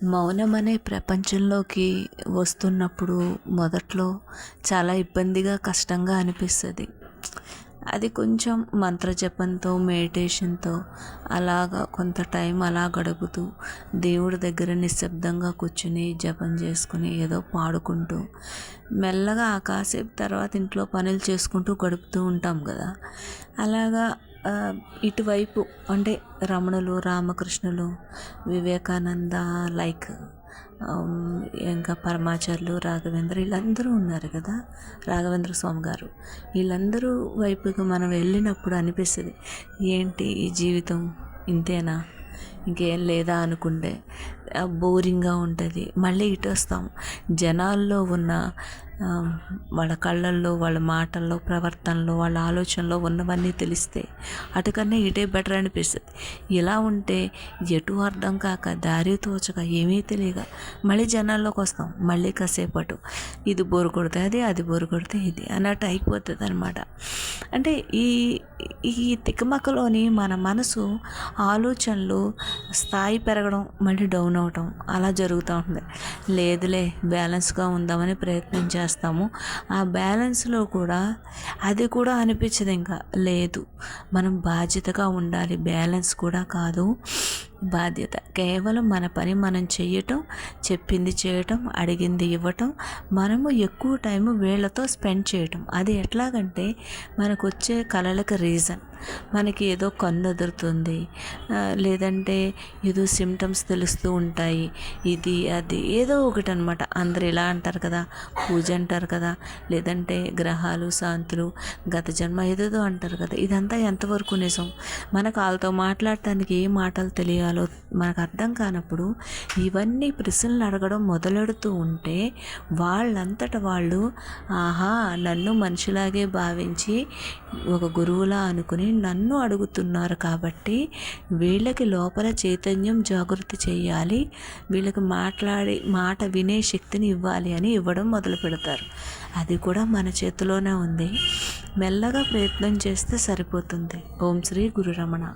మౌనం అనే ప్రపంచంలోకి వస్తున్నప్పుడు మొదట్లో చాలా ఇబ్బందిగా, కష్టంగా అనిపిస్తుంది. అది కొంచెం మంత్రజపంతో, మెడిటేషన్తో అలాగా కొంత టైం అలా గడుపుతూ దేవుడి దగ్గర నిశ్శబ్దంగా కూర్చుని జపం చేసుకుని ఏదో పాడుకుంటూ మెల్లగా ఆ కాసేపు తర్వాత ఇంట్లో పనులు చేసుకుంటూ గడుపుతూ ఉంటాం కదా. అలాగా ఇటువైపు అంటే రమణులు, రామకృష్ణులు, వివేకానంద, లైక్ ఇంకా పరమాచార్యులు, రాఘవేంద్ర, వీళ్ళందరూ ఉన్నారు కదా, రాఘవేంద్ర స్వామి గారు, వీళ్ళందరూ వైపుకి మనం వెళ్ళినప్పుడు అనిపిస్తుంది, ఏంటి ఈ జీవితం ఇంతేనా, ఇంకేం లేదా అనుకుంటే బోరింగ్గా ఉంటుంది. మళ్ళీ ఇటు వస్తాం, జనాల్లో ఉన్న వాళ్ళ కళ్ళల్లో, వాళ్ళ మాటల్లో, ప్రవర్తనలో, వాళ్ళ ఆలోచనలో ఉన్నవన్నీ తెలిస్తే అటుకన్నా ఇటే బెటర్ అనిపిస్తుంది. ఇలా ఉంటే ఎటు అర్థం కాక, దారి తోచక, ఏమీ తెలియక మళ్ళీ జనాల్లోకి వస్తాం. మళ్ళీ కాసేపటు ఇది బోరు కొడితే అది, అది బోరు కొడితే ఇది అన్నట్టు అయిపోతుంది అనమాట. అంటే ఈ ఈ తికమకలోని మన మనసు ఆలోచనలు స్థాయి పెరగడం, మళ్ళీ డౌన్ అవటం అలా జరుగుతూ ఉంటుంది. లేదులే బ్యాలెన్స్గా ఉందామని ప్రయత్నం చేస్తాము. ఆ బ్యాలెన్స్లో కూడా అది కూడా అనిపించదు. ఇంకా లేదు, మనం బాధ్యతగా ఉండాలి. బ్యాలెన్స్ కూడా కాదు, బాధ్యత. కేవలం మన పని మనం చేయటం, చెప్పింది చేయటం, అడిగింది ఇవ్వటం, మనము ఎక్కువ టైం వీళ్ళతో స్పెండ్ చేయటం. అది ఎట్లాగంటే మనకు వచ్చే కలలకు రీజన్, మనకి ఏదో కన్ను ఎదురుతుంది, లేదంటే ఏదో సిమ్టమ్స్ తెలుస్తూ ఉంటాయి, ఇది అది ఏదో ఒకటి అనమాట. అందరు ఇలా అంటారు కదా, పూజ అంటారు కదా, లేదంటే గ్రహాలు, శాంతులు, గత జన్మ ఏదేదో అంటారు కదా. ఇదంతా ఎంతవరకు నిజం? మనకు వాళ్ళతో మాట్లాడటానికి ఏ మాటలు తెలియాలో మనకు అర్థం కానప్పుడు ఇవన్నీ ప్రశ్నలు అడగడం మొదలెడుతూ ఉంటే వాళ్ళంతట వాళ్ళు ఆహా, నన్ను మనిషిలాగే భావించి ఒక గురువులా అనుకుని నన్ను అడుగుతున్నారు కాబట్టి వీళ్ళకి లోపల చైతన్యం జాగృతి చేయాలి, వీళ్ళకి మాట వినే శక్తిని ఇవ్వాలి అని ఇవ్వడం మొదలు పెడతారు. అది కూడా మన చేతిలోనే ఉంది. మెల్లగా ప్రయత్నం చేస్తే సరిపోతుంది. ఓం శ్రీ గురు రమణ.